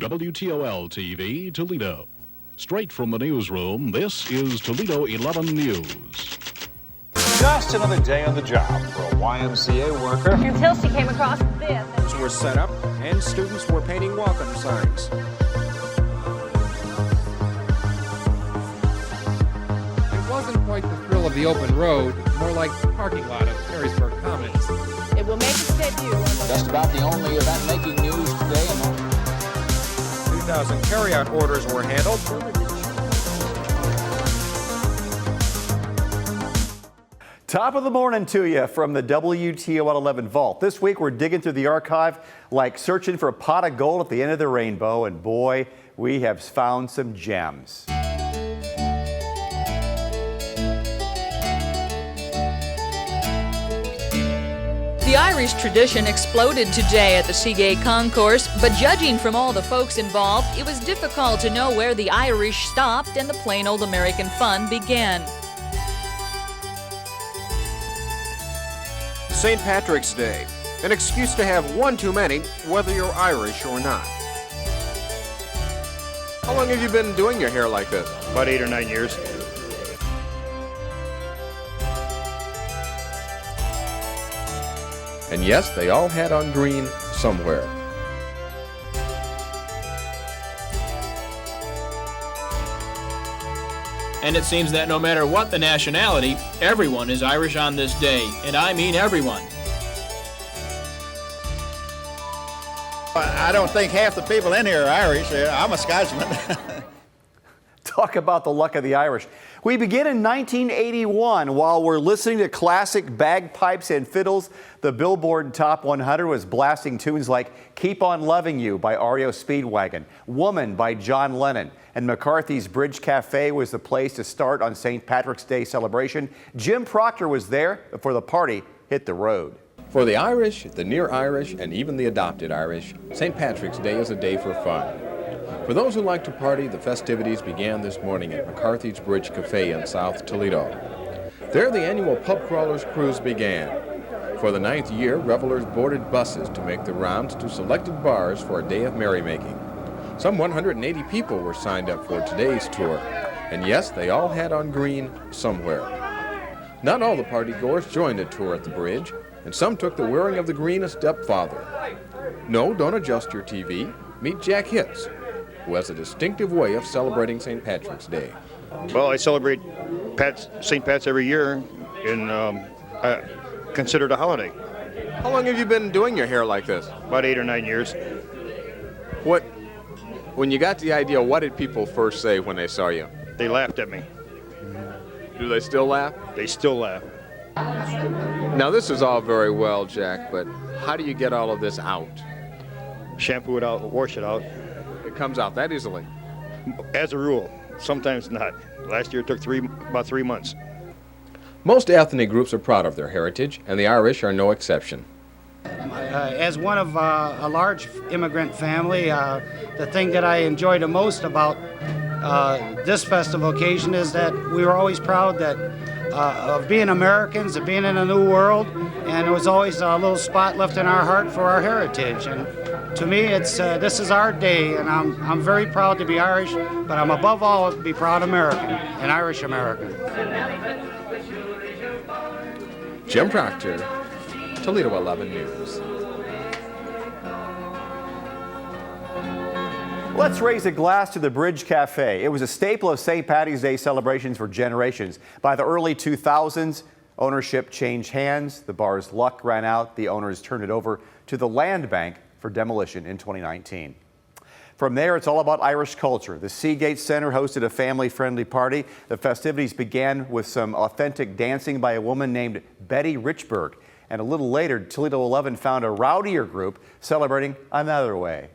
WTOL-TV, Toledo. Straight from the newsroom, this is Toledo 11 News. Just another day on the job for a YMCA worker. Until she came across this. Were set up and students were painting welcome signs. It wasn't quite the thrill of the open road, more like the parking lot of Perrysburg Commons. It will make its debut on Just about the only event making news today. 2,000 carryout orders were handled. Top of the morning to you from the WTOL 11 Vault. This week we're digging through the archive like searching for a pot of gold at the end of the rainbow, and boy, we have found some gems. The Irish tradition exploded today at the Seagate Concourse, but judging from all the folks involved, it was difficult to know where the Irish stopped and the plain old American fun began. St. Patrick's Day, an excuse to have one too many, whether you're Irish or not. How long have you been doing your hair like this? About 8 or 9 years. And yes, they all had on green somewhere. And it seems that no matter what the nationality, everyone is Irish on this day, and I mean everyone. I don't think half the people in here are Irish. I'm a Scotsman. Talk about the luck of the Irish. We begin in 1981 while we're listening to classic bagpipes and fiddles. The Billboard Top 100 was blasting tunes like Keep on Loving You by REO Speedwagon, Woman by John Lennon, and McCarthy's Bridge Cafe was the place to start on St. Patrick's Day celebration. Jim Proctor was there before the party hit the road. For the Irish, the near Irish, and even the adopted Irish, St. Patrick's Day is a day for fun. For those who like to party, the festivities began this morning at McCarthy's Bridge Cafe in South Toledo. There, the annual Pub Crawlers Cruise began. For the 9th year, revelers boarded buses to make the rounds to selected bars for a day of merrymaking. Some 180 people were signed up for today's tour. And yes, they all had on green somewhere. Not all the partygoers joined the tour at the bridge, and some took the wearing of the green a step farther. No, don't adjust your TV. Meet Jack Hitz, who has a distinctive way of celebrating St. Patrick's Day. Well, I celebrate St. Pat's every year, and considered a holiday. How long have you been doing your hair like this? About 8 or 9 years. When you got the idea, what did people first say when they saw you? They laughed at me. Do they still laugh? They still laugh. Now, this is all very well, Jack, but how do you get all of this out? Shampoo it out, wash it out. It comes out that easily? As a rule, sometimes not. Last year it took about 3 months. Most ethnic groups are proud of their heritage, and the Irish are no exception. As one of a large immigrant family, the thing that I enjoy the most about this festival occasion is that we were always proud that of being Americans, of being in a new world, and there was always a little spot left in our heart for our heritage. And to me, this is our day, and I'm very proud to be Irish, but I'm above all to be proud American, an Irish American. Jim Proctor, Toledo 11 News. Let's raise a glass to the Bridge Cafe. It was a staple of St. Patty's Day celebrations for generations. By the early 2000s, ownership changed hands. The bar's luck ran out. The owners turned it over to the Land Bank for demolition in 2019. From there, it's all about Irish culture. The Seagate Center hosted a family-friendly party. The festivities began with some authentic dancing by a woman named Betty Richburg. And a little later, Toledo 11 found a rowdier group celebrating another way.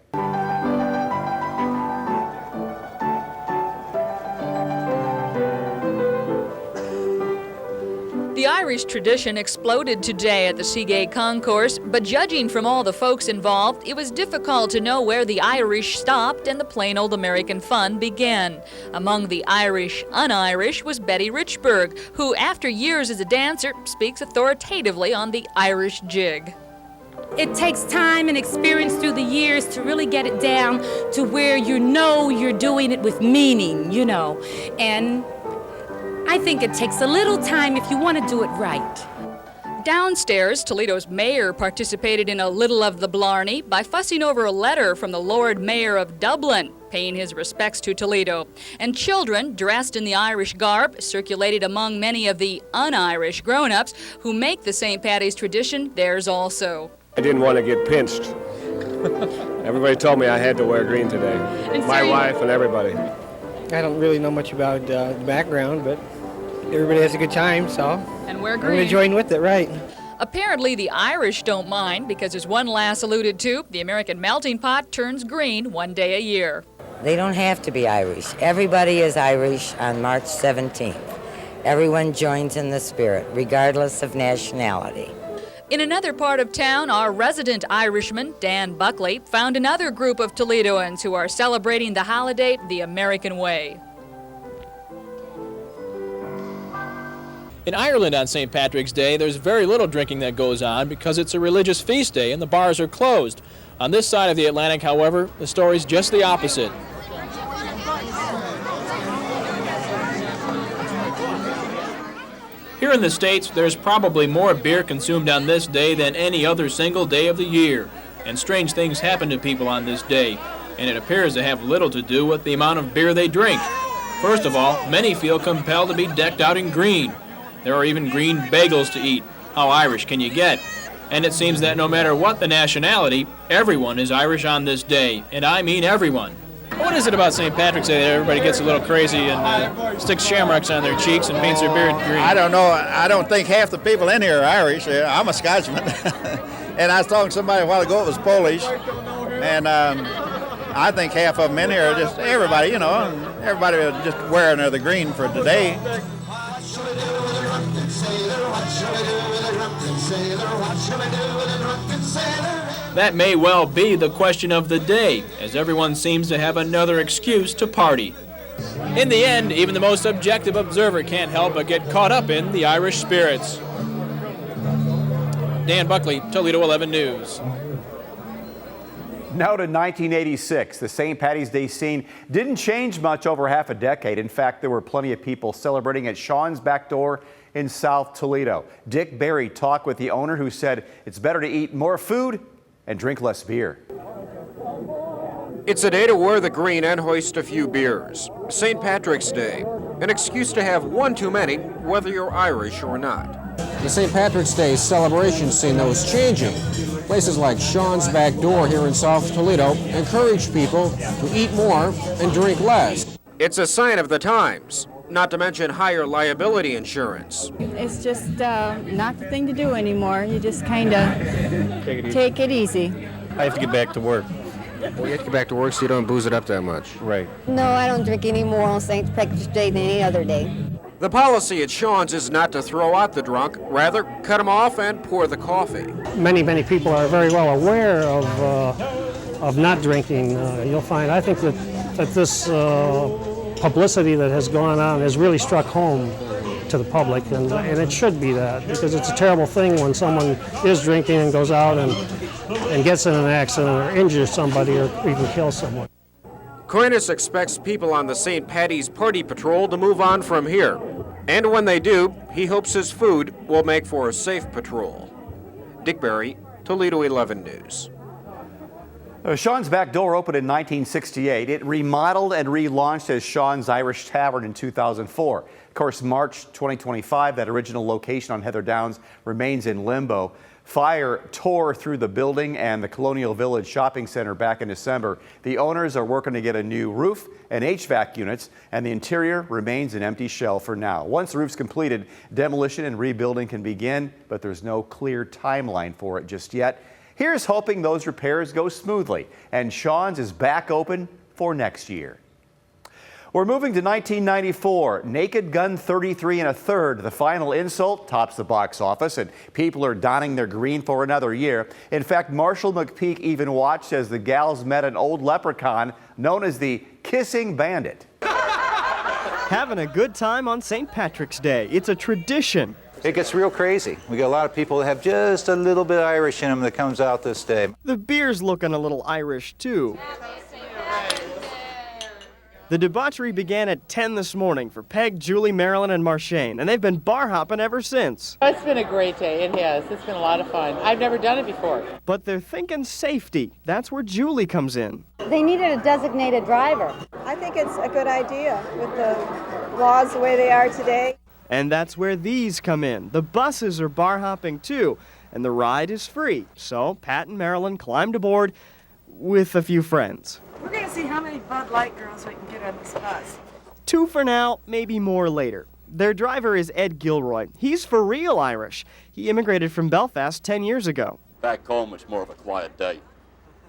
The Irish tradition exploded today at the Seagate Concourse, but judging from all the folks involved, it was difficult to know where the Irish stopped and the plain old American fun began. Among the Irish, un-Irish was Betty Richburg, who, after years as a dancer, speaks authoritatively on the Irish jig. It takes time and experience through the years to really get it down to where you know you're doing it with meaning, you know. And I think it takes a little time if you want to do it right. Downstairs, Toledo's mayor participated in a little of the blarney by fussing over a letter from the Lord Mayor of Dublin, paying his respects to Toledo. And children, dressed in the Irish garb, circulated among many of the un-Irish grown-ups who make the St. Paddy's tradition theirs also. I didn't want to get pinched. Everybody told me I had to wear green today. My wife and everybody. I don't really know much about the background, but everybody has a good time, so and we're I'm going to join with it, right? Apparently the Irish don't mind because, as one lass alluded to, the American melting pot turns green one day a year. They don't have to be Irish. Everybody is Irish on March 17th. Everyone joins in the spirit, regardless of nationality. In another part of town, our resident Irishman, Dan Buckley, found another group of Toledoans who are celebrating the holiday the American way. In Ireland on St. Patrick's Day, there's very little drinking that goes on because it's a religious feast day and the bars are closed. On this side of the Atlantic, however, the story's just the opposite. Here in the States, there's probably more beer consumed on this day than any other single day of the year. And strange things happen to people on this day, and it appears to have little to do with the amount of beer they drink. First of all, many feel compelled to be decked out in green. There are even green bagels to eat. How Irish can you get? And it seems that no matter what the nationality, everyone is Irish on this day, and I mean everyone. What is it about St. Patrick's Day that everybody gets a little crazy and sticks shamrocks on their cheeks and paints their beard green? I don't know. I don't think half the people in here are Irish. I'm a Scotsman. And I was talking to somebody a while ago that was Polish. And I think half of them in here are just everybody, you know, everybody just wearing the green for today. That may well be the question of the day, as everyone seems to have another excuse to party. In the end, even the most objective observer can't help but get caught up in the Irish spirits. Dan Buckley, Toledo 11 News. Now to 1986. The St. Paddy's Day scene didn't change much over half a decade. In fact, there were plenty of people celebrating at Sean's Back Door in South Toledo. Dick Berry talked with the owner, who said it's better to eat more food and drink less beer. It's a day to wear the green and hoist a few beers. St. Patrick's Day, an excuse to have one too many, whether you're Irish or not. The St. Patrick's Day celebration scene, though, is changing. Places like Sean's Back Door here in South Toledo encourage people to eat more and drink less. It's a sign of the times, not to mention higher liability insurance. It's just not the thing to do anymore. You just kind of take it easy. I have to get back to work. Well, you have to get back to work so you don't booze it up that much. Right. No, I don't drink any more on St. Patrick's Day than any other day. The policy at Sean's is not to throw out the drunk, rather cut them off and pour the coffee. Many people are very well aware of not drinking. You'll find, I think that this publicity that has gone on has really struck home to the public, and it should be that, because it's a terrible thing when someone is drinking and goes out and gets in an accident or injures somebody or even kills someone. Coinis expects people on the St. Paddy's Party Patrol to move on from here. And when they do, he hopes his food will make for a safe patrol. Dick Berry, Toledo 11 News. Sean's Back Door opened in 1968. It remodeled and relaunched as Sean's Irish Tavern in 2004. Of course, March 2025, that original location on Heather Downs remains in limbo. Fire tore through the building and the Colonial Village Shopping Center back in December. The owners are working to get a new roof and HVAC units, and the interior remains an empty shell for now. Once the roof's completed, demolition and rebuilding can begin, but there's no clear timeline for it just yet. Here's hoping those repairs go smoothly, and Sean's is back open for next year. We're moving to 1994. Naked Gun 33 1/3. The final insult tops the box office, and people are donning their green for another year. In fact, Marshall McPeak even watched as the gals met an old leprechaun known as the Kissing Bandit. Having a good time on St. Patrick's Day. It's a tradition. It gets real crazy. We got a lot of people that have just a little bit of Irish in them that comes out this day. The beer's looking a little Irish, too. The debauchery began at 10 this morning for Peg, Julie, Marilyn, and Marshane, and they've been bar hopping ever since. It's been a great day. It has. It's been a lot of fun. I've never done it before. But they're thinking safety. That's where Julie comes in. They needed a designated driver. I think it's a good idea with the laws the way they are today. And that's where these come in. The buses are bar hopping too, and the ride is free. So Pat and Marilyn climbed aboard with a few friends. We're going to see how many Bud Light girls we can get on this bus. 2 for now, maybe more later. Their driver is Ed Gilroy. He's for real Irish. He immigrated from Belfast 10 years ago. Back home, it's more of a quiet day.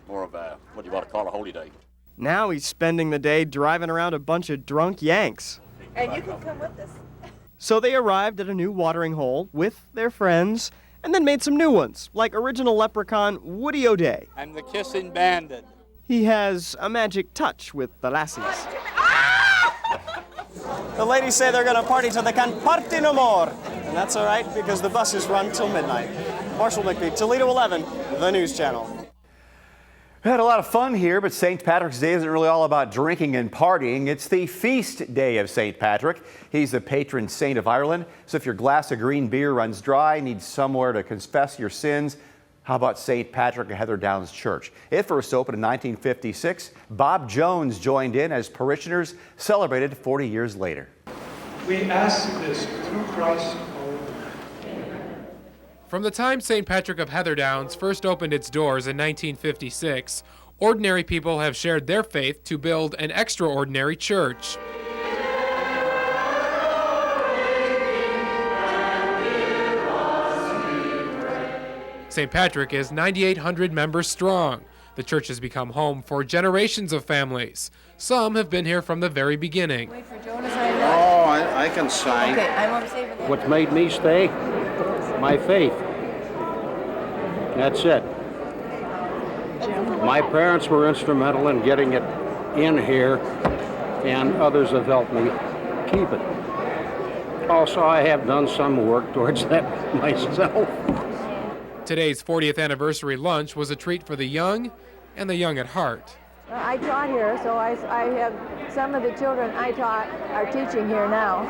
More of a, what do you want to call a holy day. Now he's spending the day driving around a bunch of drunk Yanks. And you can come with us. So they arrived at a new watering hole with their friends and then made some new ones, like original leprechaun Woody O'Day. I'm the kissing bandit. He has a magic touch with the lassies. The ladies say they're going to party till they can't party no more. And that's all right because the buses run till midnight. Marshall McBee, Toledo 11, the news channel. We had a lot of fun here, but St. Patrick's Day isn't really all about drinking and partying. It's the feast day of St. Patrick. He's the patron saint of Ireland. So if your glass of green beer runs dry, need somewhere to confess your sins, how about St. Patrick of Heather Downs Church? It first opened in 1956. Bob Jones joined in as parishioners celebrated 40 years later. We ask this through Christ our Lord. From the time St. Patrick of Heather Downs first opened its doors in 1956, ordinary people have shared their faith to build an extraordinary church. St. Patrick is 9,800 members strong. The church has become home for generations of families. Some have been here from the very beginning. Wait for Jonas, I know. Oh, I can sing. Okay, I won't say for What made me stay? My faith. That's it. My parents were instrumental in getting it in here, and others have helped me keep it. Also, I have done some work towards that myself. Today's 40th anniversary lunch was a treat for the young and the young at heart. I taught here, so I have some of the children I taught are teaching here now.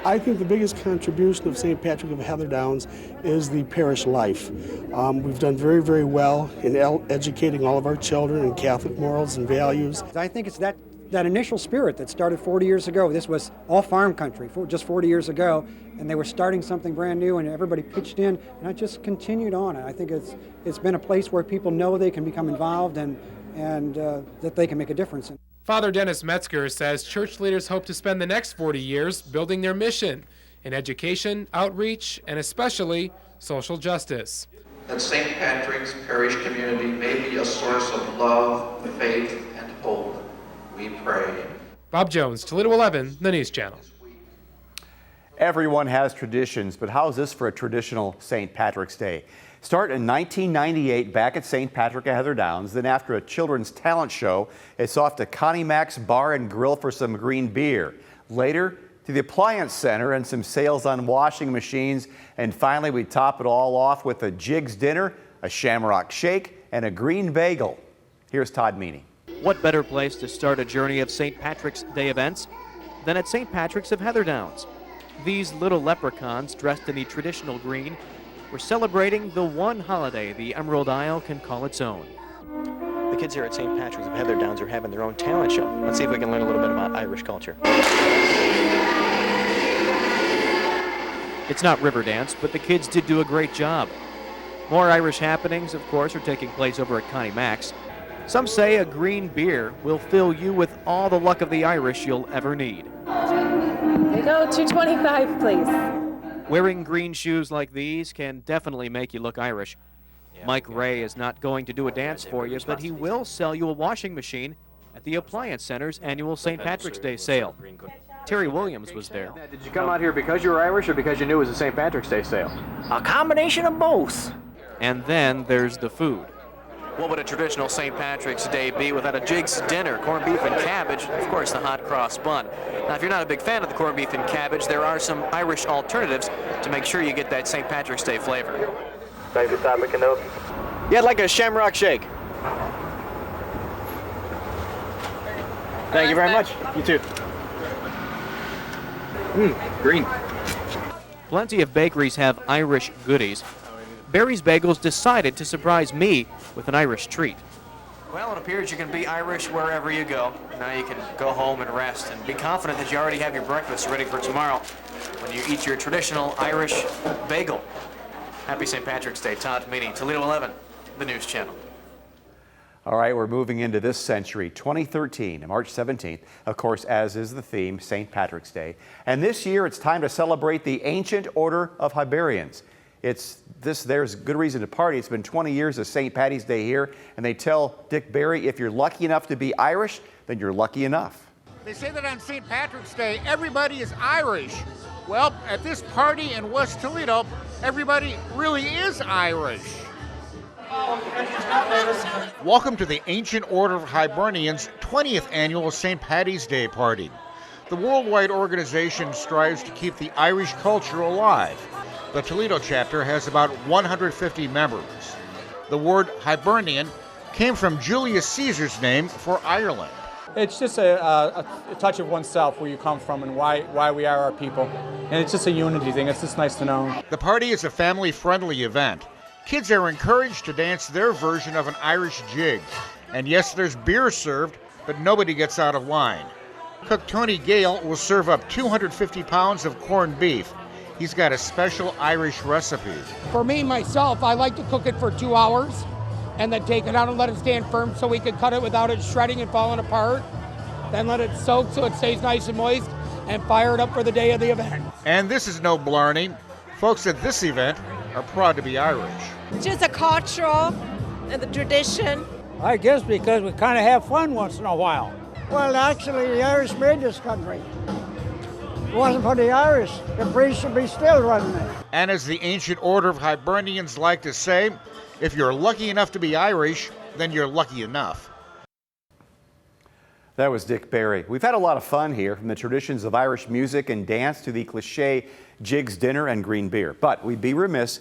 I think the biggest contribution of St. Patrick of Heather Downs is the parish life. We've done very, very well in educating all of our children in Catholic morals and values. I think it's that initial spirit that started 40 years ago. This was all farm country just 40 years ago, and they were starting something brand new, and everybody pitched in, and it just continued on. I think it's been a place where people know they can become involved and that they can make a difference. Father Dennis Metzger says church leaders hope to spend the next 40 years building their mission in education, outreach, and especially social justice. That St. Patrick's parish community may be a source of love, faith, and hope. We pray. Bob Jones, Toledo 11, the News Channel. Everyone has traditions, but how's this for a traditional St. Patrick's Day? Start in 1998 back at St. Patrick of Heather Downs. Then after a children's talent show, it's off to Connie Mac's Bar and Grill for some green beer. Later, to the Appliance Center and some sales on washing machines. And finally, we top it all off with a Jigs dinner, a Shamrock Shake, and a green bagel. Here's Todd Meany. What better place to start a journey of St. Patrick's Day events than at St. Patrick's of Heather Downs? These little leprechauns dressed in the traditional green were celebrating the one holiday the Emerald Isle can call its own. The kids here at St. Patrick's of Heather Downs are having their own talent show. Let's see if we can learn a little bit about Irish culture. It's not river dance, but the kids did do a great job. More Irish happenings, of course, are taking place over at Connie Mac's. Some say a green beer will fill you with all the luck of the Irish you'll ever need. There you go, $2.25, please. Wearing green shoes like these can definitely make you look Irish. Mike Ray is not going to do a dance for you, but he will sell you a washing machine at the Appliance Center's annual St. Patrick's Day sale. Terry Williams was there. Did you come out here because you were Irish or because you knew it was a St. Patrick's Day sale? A combination of both. And then there's the food. What would a traditional St. Patrick's Day be without a Jig's dinner, corned beef and cabbage, and of course the hot cross bun? Now, if you're not a big fan of the corned beef and cabbage, there are some Irish alternatives to make sure you get that St. Patrick's Day flavor. Thank you, Tom McAnoo. Yeah, I'd like a shamrock shake. Thank you very much. You too. Green. Plenty of bakeries have Irish goodies. Barry's Bagels decided to surprise me with an Irish treat. Well, it appears you can be Irish wherever you go. Now you can go home and rest and be confident that you already have your breakfast ready for tomorrow when you eat your traditional Irish bagel. Happy St. Patrick's Day. Todd Meany, Toledo 11, the News Channel. All right, we're moving into this century, 2013, March 17th, of course, as is the theme, St. Patrick's Day. And this year, it's time to celebrate the ancient order of Hibernians. There's good reason to party. It's been 20 years of St. Patty's Day here, and they tell Dick Barry, if you're lucky enough to be Irish, then you're lucky enough. They say that on St. Patrick's Day, everybody is Irish. Well, at this party in West Toledo, everybody really is Irish. Welcome to the Ancient Order of Hibernians' 20th annual St. Patty's Day party. The worldwide organization strives to keep the Irish culture alive. The Toledo chapter has about 150 members. The word Hibernian came from Julius Caesar's name for Ireland. It's just a touch of oneself, where you come from and why we are our people. And it's just a unity thing. It's just nice to know. The party is a family-friendly event. Kids are encouraged to dance their version of an Irish jig. And yes, there's beer served, but nobody gets out of line. Cook Tony Gale will serve up 250 pounds of corned beef. He's got a special Irish recipe. For me, myself, I like to cook it for 2 hours and then take it out and let it stand firm so we can cut it without it shredding and falling apart. Then let it soak so it stays nice and moist and fire it up for the day of the event. And this is no blarney. Folks at this event are proud to be Irish. Just a cultural and the tradition. I guess because we kind of have fun once in a while. Well, actually, the Irish made this country. If it wasn't for the Irish, the British should be still running it. And as the Ancient Order of Hibernians like to say, if you're lucky enough to be Irish, then you're lucky enough. That was Dick Barry. We've had a lot of fun here, from the traditions of Irish music and dance to the cliche Jig's dinner and green beer. But we'd be remiss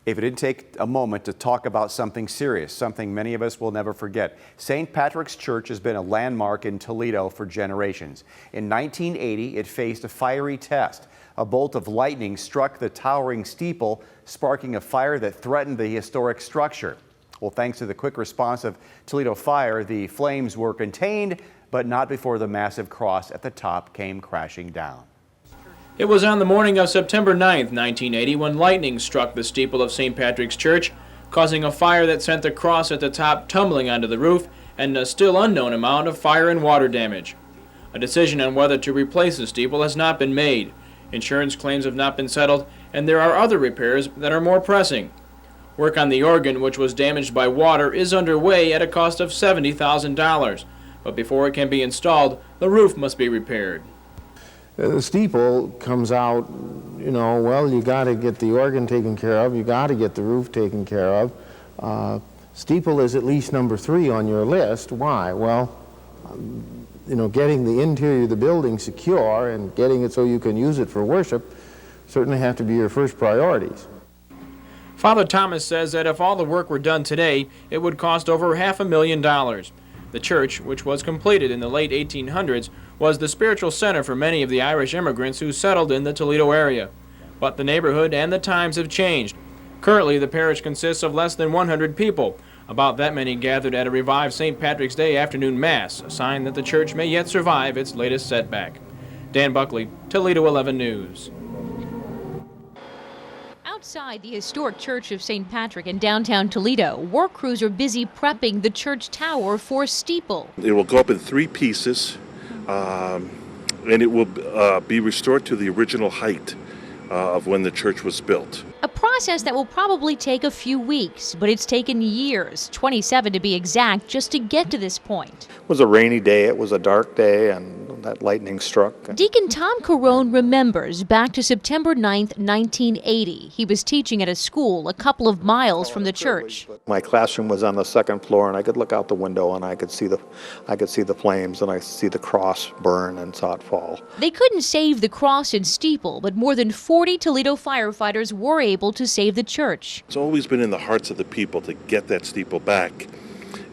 if it didn't take a moment to talk about something serious, something many of us will never forget. St. Patrick's Church has been a landmark in Toledo for generations. In 1980, it faced a fiery test. A bolt of lightning struck the towering steeple, sparking a fire that threatened the historic structure. Well, thanks to the quick response of Toledo Fire, the flames were contained, but not before the massive cross at the top came crashing down. It was on the morning of September 9th, 1980, when lightning struck the steeple of St. Patrick's Church, causing a fire that sent the cross at the top tumbling onto the roof and a still unknown amount of fire and water damage. A decision on whether to replace the steeple has not been made. Insurance claims have not been settled, and there are other repairs that are more pressing. Work on the organ, which was damaged by water, is underway at a cost of $70,000. But before it can be installed, the roof must be repaired. The steeple comes out, well, you got to get the organ taken care of, you got to get the roof taken care of. Steeple is at least number 3 on your list. Why? Well, getting the interior of the building secure and getting it so you can use it for worship certainly have to be your first priorities. Father Thomas says that if all the work were done today, it would cost over $500,000. The church, which was completed in the late 1800s, was the spiritual center for many of the Irish immigrants who settled in the Toledo area. But the neighborhood and the times have changed. Currently, the parish consists of less than 100 people. About that many gathered at a revived St. Patrick's Day afternoon Mass, a sign that the church may yet survive its latest setback. Dan Buckley, Toledo 11 News. Outside the historic Church of St. Patrick in downtown Toledo, work crews are busy prepping the church tower for steeple. It will go up in 3 pieces, and it will be restored to the original height of when the church was built. A process that will probably take a few weeks, but it's taken years, 27 to be exact, just to get to this point. It was a rainy day, it was a dark day, and that lightning struck. Deacon Tom Carone remembers back to September 9th, 1980. He was teaching at a school a couple of miles from the church. My classroom was on the second floor, and I could look out the window and I could see the flames, and I see the cross burn and saw it fall. They couldn't save the cross and steeple, but more than 40 Toledo firefighters were able to save the church. It's always been in the hearts of the people to get that steeple back.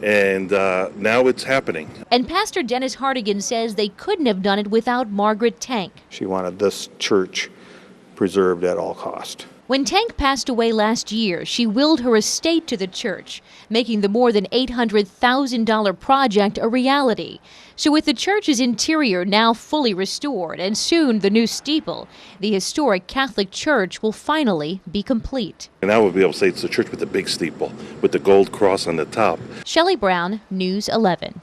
And now it's happening. And Pastor Dennis Hartigan says they couldn't have done it without Margaret Tank. She wanted this church preserved at all cost. When Tank passed away last year, she willed her estate to the church, making the more than $800,000 project a reality. So with the church's interior now fully restored and soon the new steeple, the historic Catholic church will finally be complete. And I would be able to say it's the church with the big steeple, with the gold cross on the top. Shelley Brown, News 11.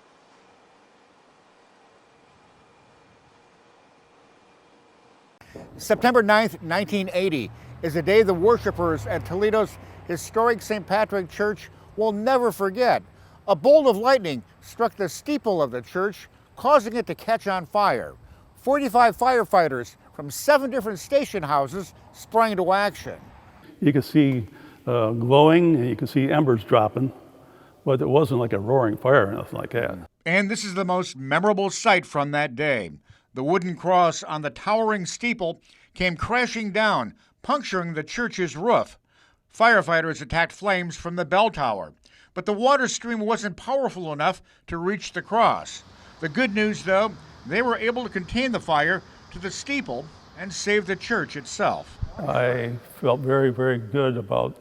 September 9th, 1980 is a day the worshipers at Toledo's historic St. Patrick Church will never forget. A bolt of lightning struck the steeple of the church, causing it to catch on fire. 45 firefighters from 7 different station houses sprang into action. You could see glowing, and you could see embers dropping, but it wasn't like a roaring fire or nothing like that. And this is the most memorable sight from that day. The wooden cross on the towering steeple came crashing down, puncturing the church's roof. Firefighters attacked flames from the bell tower, but the water stream wasn't powerful enough to reach the cross. The good news, though, they were able to contain the fire to the steeple and save the church itself. I felt very, very good about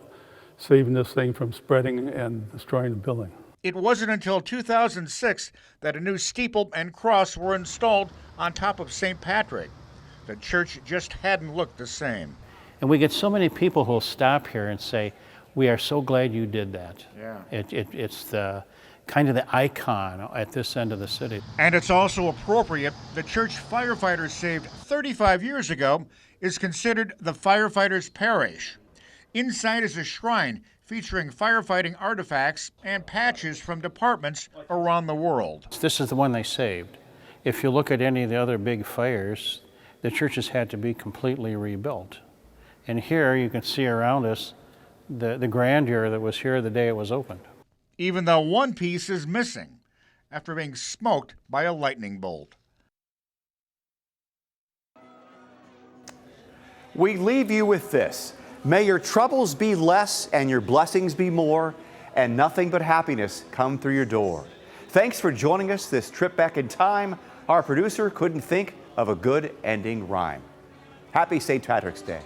saving this thing from spreading and destroying the building. It wasn't until 2006 that a new steeple and cross were installed on top of St. Patrick. The church just hadn't looked the same. And we get so many people who will stop here and say, "We are so glad you did that." Yeah. It's the kind of the icon at this end of the city. And it's also appropriate. The church firefighters saved 35 years ago is considered the firefighters' parish. Inside is a shrine featuring firefighting artifacts and patches from departments around the world. This is the one they saved. If you look at any of the other big fires, the churches had to be completely rebuilt. And here you can see around us the grandeur that was here the day it was opened. Even though one piece is missing after being smoked by a lightning bolt. We leave you with this. May your troubles be less and your blessings be more, and nothing but happiness come through your door. Thanks for joining us this trip back in time. Our producer couldn't think of a good ending rhyme. Happy St. Patrick's Day.